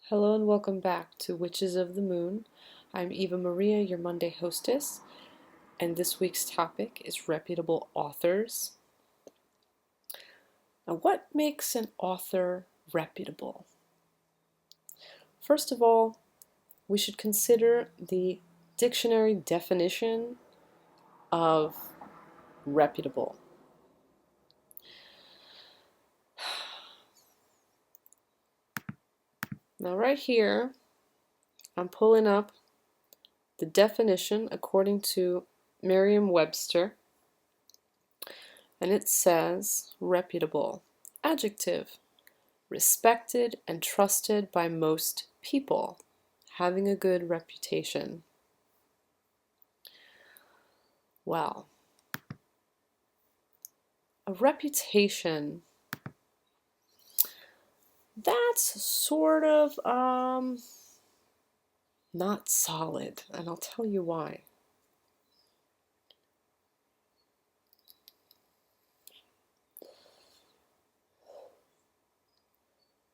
Hello and welcome back to Witches of the Moon. I'm Eva Maria, your Monday hostess, and this week's topic is reputable authors. Now, what makes an author reputable? First of all, we should consider the dictionary definition of reputable. Now, right here, I'm pulling up the definition according to Merriam-Webster. And it says, reputable, adjective, respected and trusted by most people, having a good reputation. Well, a reputation, that's sort of not solid, and I'll tell you why.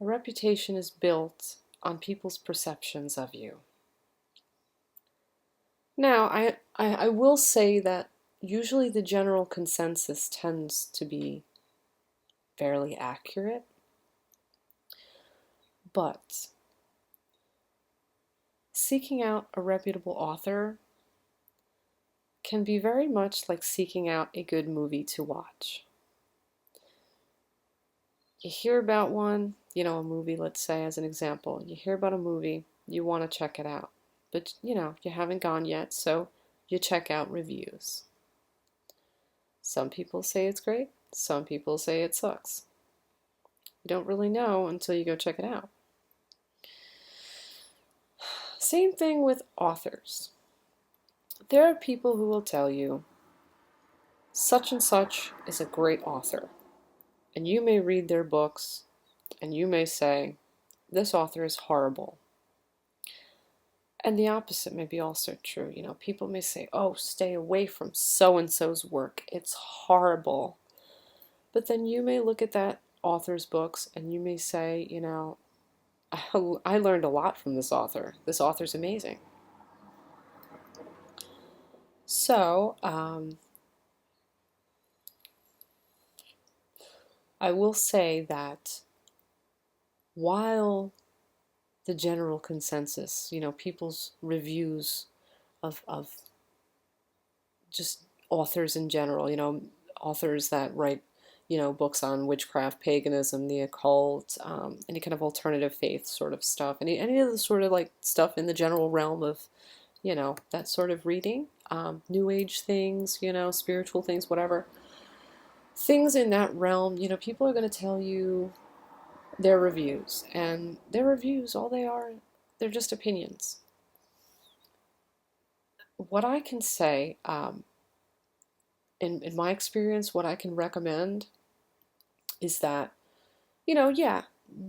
A reputation is built on people's perceptions of you. Now, I will say that usually the general consensus tends to be fairly accurate, but seeking out a reputable author can be very much like seeking out a good movie to watch. You hear about one, a movie, let's say as an example. You hear about a movie, you want to check it out, but you haven't gone yet, so you check out reviews. Some people say it's great, some people say it sucks. You don't really know until you go check it out. Same thing with authors. There are people who will tell you such and such is a great author, and you may read their books and you may say this author is horrible. And the opposite may be also true. People may say, oh, stay away from so-and-so's work, it's horrible. But then you may look at that author's books and you may say, I learned a lot from this author. This author's amazing. So, I will say that while the general consensus, people's reviews of just authors in general, authors that write, books on witchcraft, paganism, the occult, any kind of alternative faith sort of stuff, any of the sort of like stuff in the general realm of, that sort of reading, new age things, spiritual things, whatever. Things in that realm, people are going to tell you their reviews, and their reviews, all they are, they're just opinions. What I can say, in my experience, what I can recommend is that, yeah,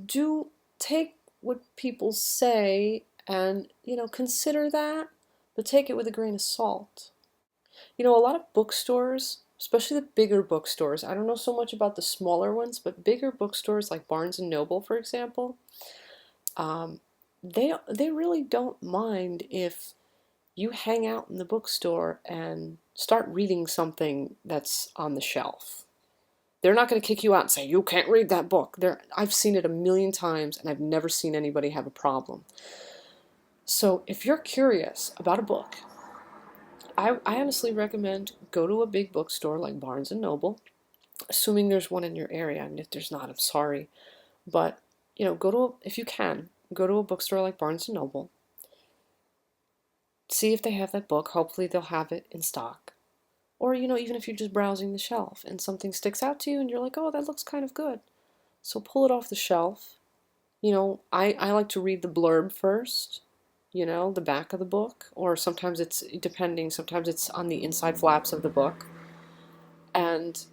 do take what people say and, consider that, but take it with a grain of salt. A lot of bookstores, especially the bigger bookstores, I don't know so much about the smaller ones, but bigger bookstores like Barnes and Noble, for example, they really don't mind if you hang out in the bookstore and start reading something that's on the shelf. They're not going to kick you out and say, you can't read that book. I've seen it a million times and I've never seen anybody have a problem. So if you're curious about a book, I honestly recommend go to a big bookstore like Barnes and Noble, assuming there's one in your area, and if there's not, I'm sorry. But, if you can, go to a bookstore like Barnes and Noble, see if they have that book. Hopefully they'll have it in stock. Or, even if you're just browsing the shelf and something sticks out to you and you're like, oh, that looks kind of good. So pull it off the shelf. I like to read the blurb first, the back of the book, or sometimes sometimes it's on the inside flaps of the book. And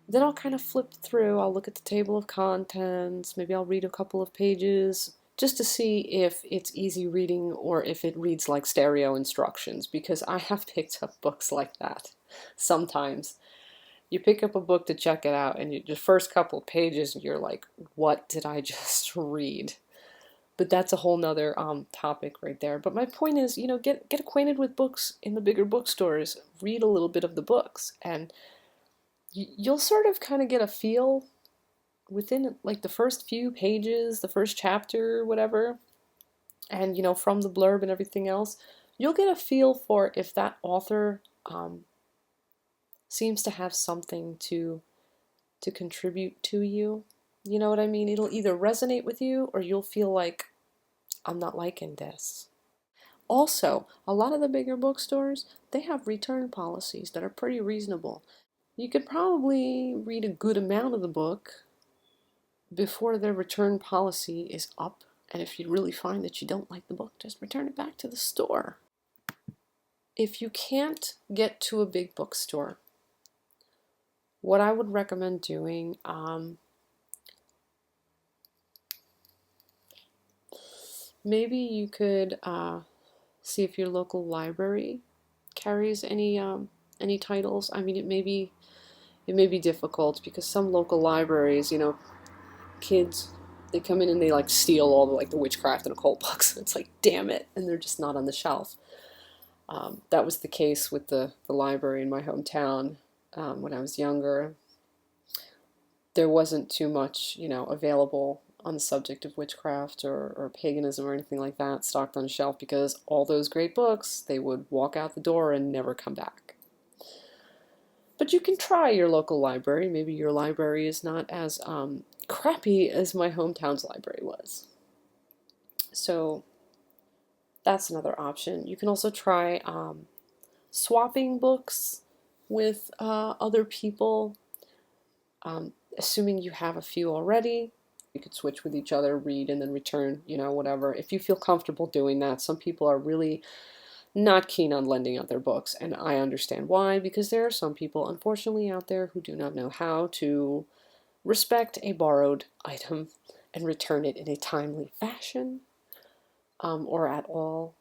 then I'll kind of flip through, I'll look at the table of contents, maybe I'll read a couple of pages, just to see if it's easy reading or if it reads like stereo instructions, because I have picked up books like that sometimes. You pick up a book to check it out, and the first couple of pages, you're like, what did I just read? But that's a whole nother topic right there. But my point is, get acquainted with books in the bigger bookstores. Read a little bit of the books, and you'll sort of kind of get a feel within like the first few pages, the first chapter, whatever, and from the blurb and everything else, you'll get a feel for if that author seems to have something to contribute to you. You know what I mean? It'll either resonate with you or you'll feel like, I'm not liking this. Also, a lot of the bigger bookstores, they have return policies that are pretty reasonable. You could probably read a good amount of the book before their return policy is up. And if you really find that you don't like the book, just return it back to the store. If you can't get to a big bookstore, what I would recommend doing, maybe you could see if your local library carries any titles. I mean, it may be difficult because some local libraries, kids, they come in and they like steal all the witchcraft and occult books. It's like, damn it, and they're just not on the shelf. That was the case with the library in my hometown when I was younger. There wasn't too much, available on the subject of witchcraft or paganism or anything like that stocked on a shelf because all those great books, they would walk out the door and never come back. But you can try your local library. Maybe your library is not as crappy as my hometown's library was. So that's another option. You can also try swapping books with other people, assuming you have a few already. You could switch with each other, read, and then return, whatever. If you feel comfortable doing that. Some people are really not keen on lending out their books, and I understand why, because there are some people, unfortunately, out there who do not know how to respect a borrowed item and return it in a timely fashion, or at all.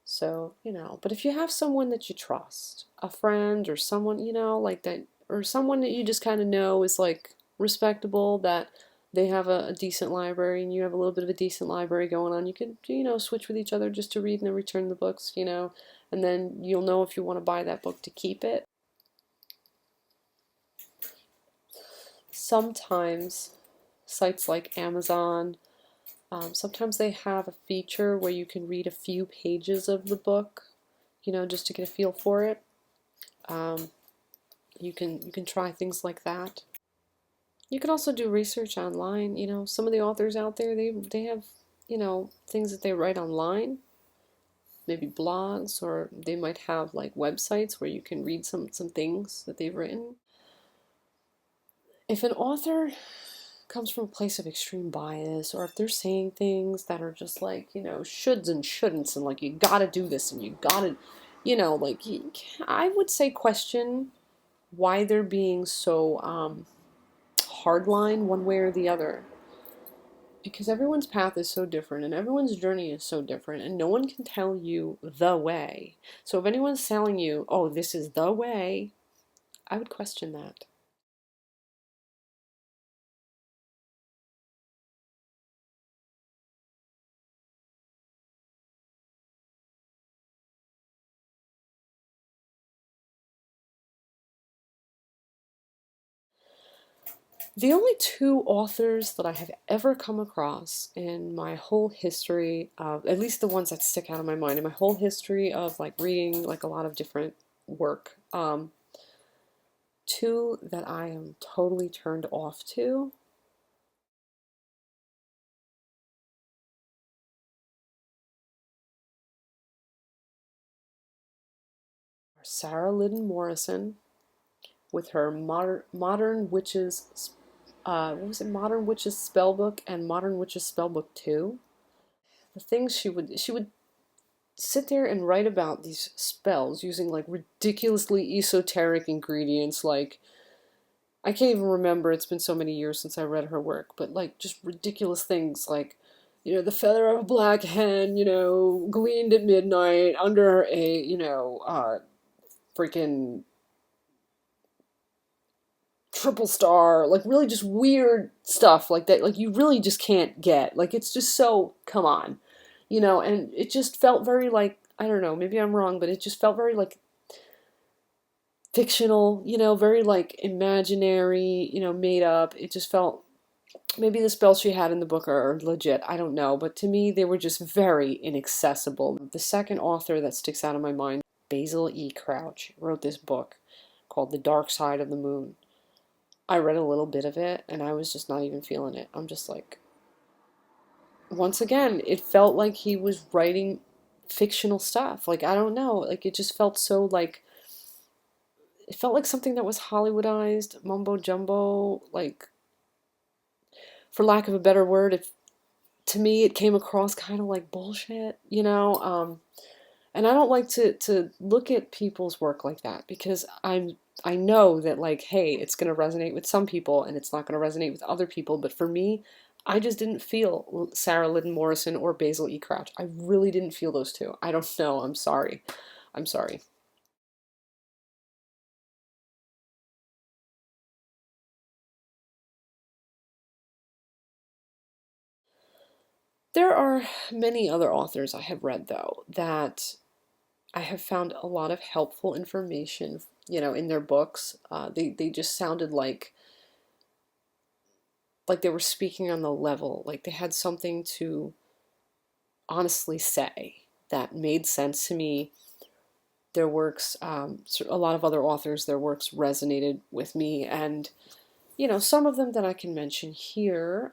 So, but if you have someone that you trust, a friend or someone, like that, or someone that you just kind of know is like respectable, that they have a decent library and you have a little bit of a decent library going on, you could, switch with each other just to read and then return the books, and then you'll know if you want to buy that book to keep it. Sometimes sites like Amazon, sometimes they have a feature where you can read a few pages of the book, just to get a feel for it. You can try things like that. You can also do research online. Some of the authors out there, they have, things that they write online, maybe blogs, or they might have like websites where you can read some things that they've written. If an author comes from a place of extreme bias, or if they're saying things that are just like, shoulds and shouldn'ts, and like, you gotta do this, and you gotta, like, I would say question why they're being so hardline one way or the other. Because everyone's path is so different, and everyone's journey is so different, and no one can tell you the way. So if anyone's telling you, oh, this is the way, I would question that. The only two authors that I have ever come across in my whole history of, at least the ones that stick out in my mind, in my whole history of like reading like a lot of different work, two that I am totally turned off to are Sarah Liddon Morrison with her Modern Witches, what was it, Modern Witches Spellbook and Modern Witches Spellbook 2. The things she would sit there and write about these spells using like ridiculously esoteric ingredients, like I can't even remember, it's been so many years since I read her work, but like just ridiculous things like, the feather of a black hen, gleaned at midnight under a, freaking triple star, like really just weird stuff like that, like you really just can't get. Like it's just so, come on, and it just felt very like, I don't know, maybe I'm wrong, but it just felt very like fictional, very like imaginary, made up. It just felt, maybe the spells she had in the book are legit, I don't know, but to me they were just very inaccessible. The second author that sticks out in my mind, Basil E. Crouch, wrote this book called The Dark Side of the Moon. I read a little bit of it and I was just not even feeling it. I'm just like, once again, it felt like he was writing fictional stuff. Like, I don't know, like it just felt so like, it felt like something that was Hollywoodized, mumbo jumbo, like, for lack of a better word, to me it came across kind of like bullshit. And I don't like to look at people's work like that, because I know that, like, hey, it's going to resonate with some people and it's not going to resonate with other people, but for me, I just didn't feel Sarah Liddon Morrison or Basil E. Crouch. I really didn't feel those two. I don't know. I'm sorry. I'm sorry. There are many other authors I have read, though, that I have found a lot of helpful information, in their books. They just sounded like they were speaking on the level, like they had something to honestly say that made sense to me. Their works, a lot of other authors, their works resonated with me, and some of them that I can mention here.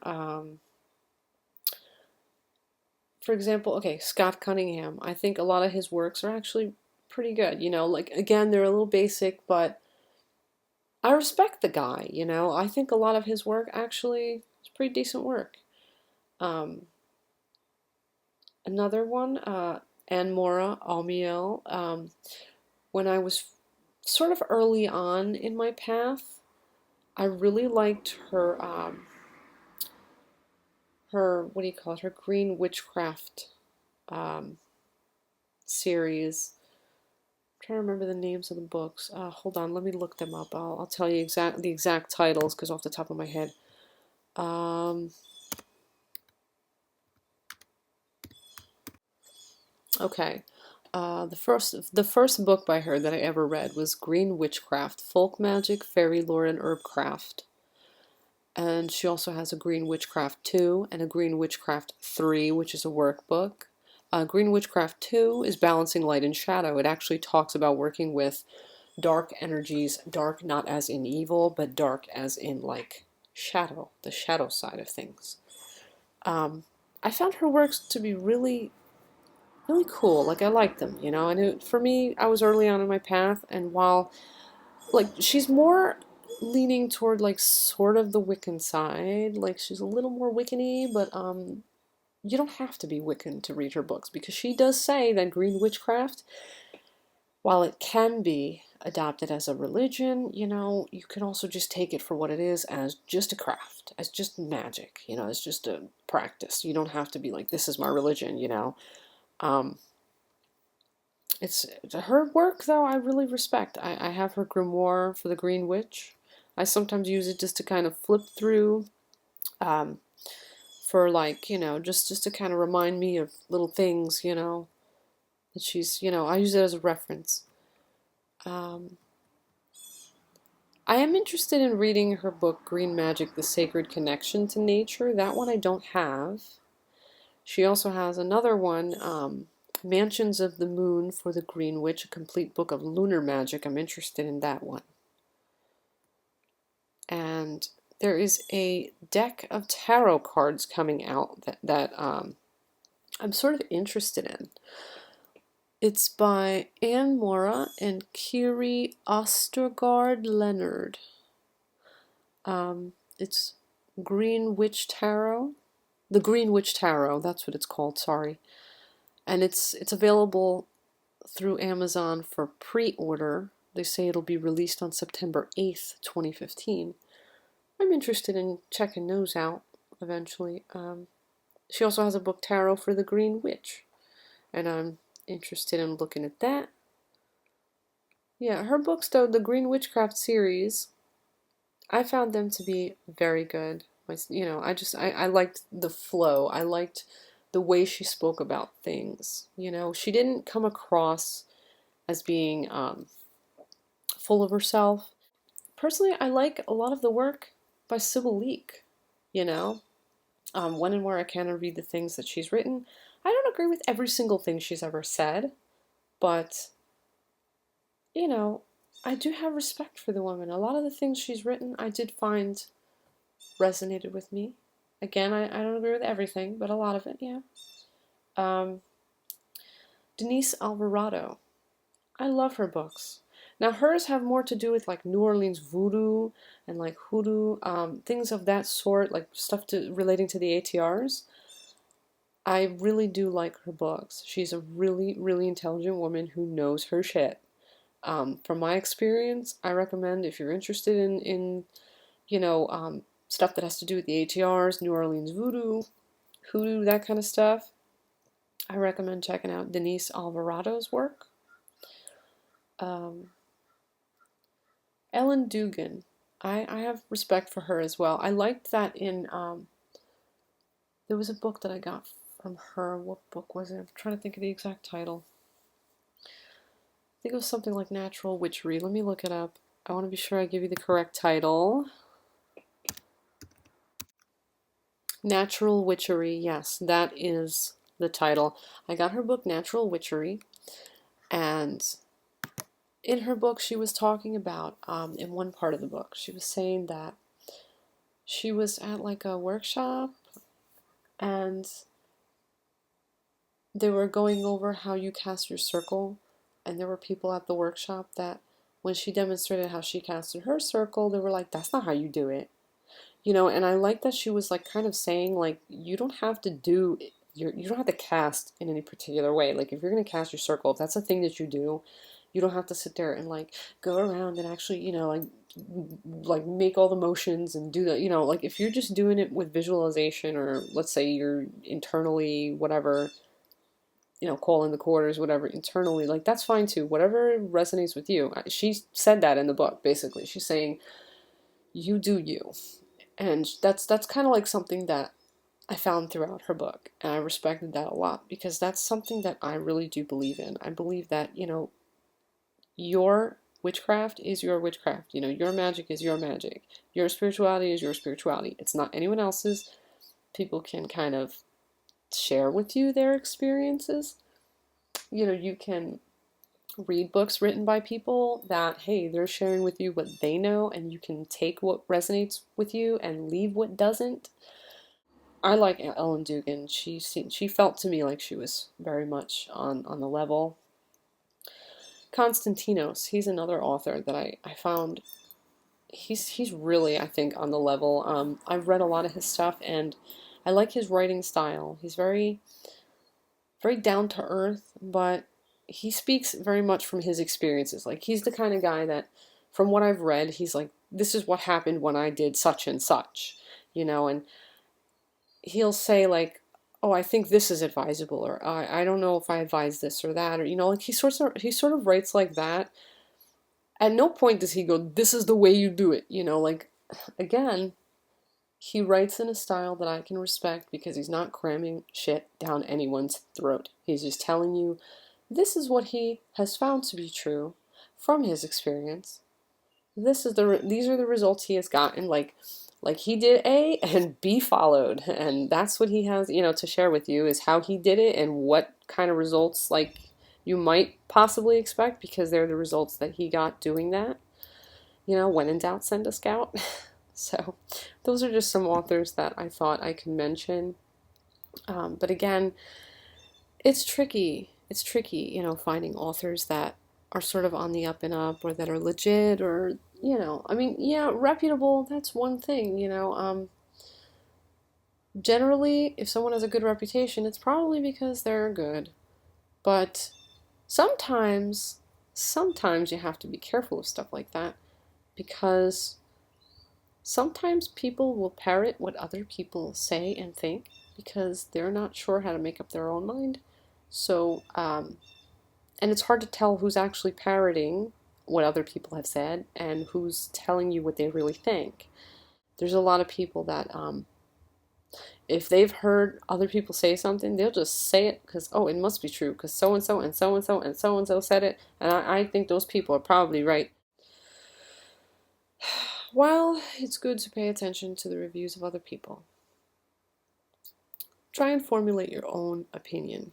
For example, okay, Scott Cunningham. I think a lot of his works are actually pretty good. Like, again, they're a little basic, but I respect the guy. I think a lot of his work actually is pretty decent work. Um, Another one, Anmora Almiel. When I was sort of early on in my path, I really liked her, what do you call it? Her Green Witchcraft um, series. I'm trying to remember the names of the books. Hold on, let me look them up. I'll tell you the exact titles, because off the top of my head. Um, okay. The first book by her that I ever read was Green Witchcraft: Folk Magic, Fairy Lore, and Herbcraft. And she also has a Green Witchcraft 2 and a Green Witchcraft 3, which is a workbook. Green Witchcraft 2 is Balancing Light and Shadow. It actually talks about working with dark energies, dark not as in evil, but dark as in like shadow, the shadow side of things. Um, I found her works to be really, really cool. Like, I liked them, and for me, I was early on in my path, and while like she's more leaning toward like sort of the Wiccan side. Like, she's a little more Wiccan-y, but you don't have to be Wiccan to read her books, because she does say that Green Witchcraft, while it can be adopted as a religion, you can also just take it for what it is, as just a craft, as just magic, as just a practice. You don't have to be like, this is my religion. Um, It's her work, though, I really respect. I have her grimoire for the Green Witch. I sometimes use it just to kind of flip through, um, for like, just to kind of remind me of little things, that she's, I use it as a reference. Um, I am interested in reading her book, Green Magic: The Sacred Connection to Nature. That one I don't have. She also has another one, Mansions of the Moon for the Green Witch, a complete book of lunar magic. I'm interested in that one. And there is a deck of tarot cards coming out that I'm sort of interested in. It's by Anne Mora and Kiri Ostergaard Leonard. It's Green Witch Tarot. The Green Witch Tarot, that's what it's called, sorry. And it's available through Amazon for pre-order. They say it'll be released on September 8th, 2015. I'm interested in checking those out eventually. She also has a book, Tarot for the Green Witch, and I'm interested in looking at that. Yeah, her books, though, the Green Witchcraft series, I found them to be very good. I liked the flow. I liked the way she spoke about things. She didn't come across as being full of herself. Personally, I like a lot of the work by Sybil Leek. You know, when and where I can read the things that she's written. I don't agree with every single thing she's ever said, but you know, I do have respect for the woman. A lot of the things she's written, I did find resonated with me. Again, I don't agree with everything, but a lot of it, yeah. Um, Denise Alvarado. I love her books. Now, hers have more to do with like New Orleans voodoo and like hoodoo, things of that sort, like stuff relating to the ATRs. I really do like her books. She's a really, really intelligent woman who knows her shit. From my experience, I recommend if you're interested in stuff that has to do with the ATRs, New Orleans voodoo, hoodoo, that kind of stuff, I recommend checking out Denise Alvarado's work. Um, Ellen Dugan, I have respect for her as well. I liked that there was a book that I got from her. What book was it? I'm trying to think of the exact title. I think it was something like Natural Witchery. Let me look it up. I want to be sure I give you the correct title. Natural Witchery, yes, that is the title. I got her book Natural Witchery, and in her book she was talking about, in one part of the book, she was saying that she was at like a workshop and they were going over how you cast your circle, and there were people at the workshop that when she demonstrated how she casted her circle, they were like, that's not how you do it. And I like that she was like kind of saying like you don't have to you don't have to cast in any particular way. Like if you're gonna cast your circle, if that's a thing that you do, you don't have to sit there and like go around and actually like make all the motions and do that. Like if you're just doing it with visualization, or let's say you're internally whatever, call in the quarters, whatever, internally, like that's fine too. Whatever resonates with you. She said that in the book. Basically, she's saying you do you. And that's kind of like something that I found throughout her book, and I respected that a lot because that's something that I really do believe in. I believe that, your witchcraft is your witchcraft. Your magic is your magic. Your spirituality is your spirituality. It's not anyone else's. People can kind of share with you their experiences. You can read books written by people that, hey, they're sharing with you what they know, and you can take what resonates with you and leave what doesn't. I like Ellen Dugan. She felt to me like she was very much on the level. Konstantinos, he's another author that I found he's really, I think, on the level. I've read a lot of his stuff and I like his writing style. He's very very down to earth, but he speaks very much from his experiences. Like he's the kind of guy that, from what I've read, he's like, this is what happened when I did such and such, and he'll say like, oh, I think this is advisable, or I don't know if I advise this or that, or like he sort of writes like that. At no point does he go, this is the way you do it, like, again, he writes in a style that I can respect because he's not cramming shit down anyone's throat. He's just telling you this is what he has found to be true from his experience. These are the results he has gotten. Like he did A and B followed, and that's what he has, to share with you, is how he did it and what kind of results like you might possibly expect, because they're the results that he got doing that. When in doubt, send a scout. So those are just some authors that I thought I could mention. But again, it's tricky. It's tricky, finding authors that are sort of on the up and up, or that are legit, or, I mean, yeah, reputable, that's one thing, generally, if someone has a good reputation, it's probably because they're good. But sometimes you have to be careful of stuff like that, because sometimes people will parrot what other people say and think because they're not sure how to make up their own mind. So, and it's hard to tell who's actually parroting what other people have said and who's telling you what they really think. There's a lot of people that if they've heard other people say something, they'll just say it because, oh, it must be true because so and so and so and so and so and so said it, and I think those people are probably right. While it's good to pay attention to the reviews of other people, try and formulate your own opinion,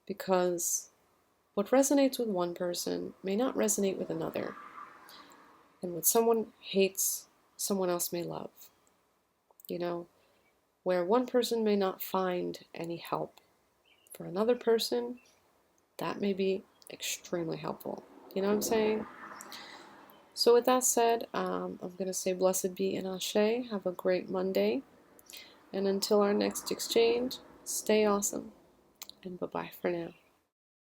because what resonates with one person may not resonate with another, and what someone hates, someone else may love. You know, where one person may not find any help, for another person, that may be extremely helpful. You know what I'm saying? So with that said, I'm going to say blessed be and ashe. Have a great Monday. And until our next exchange, stay awesome. And bye-bye for now.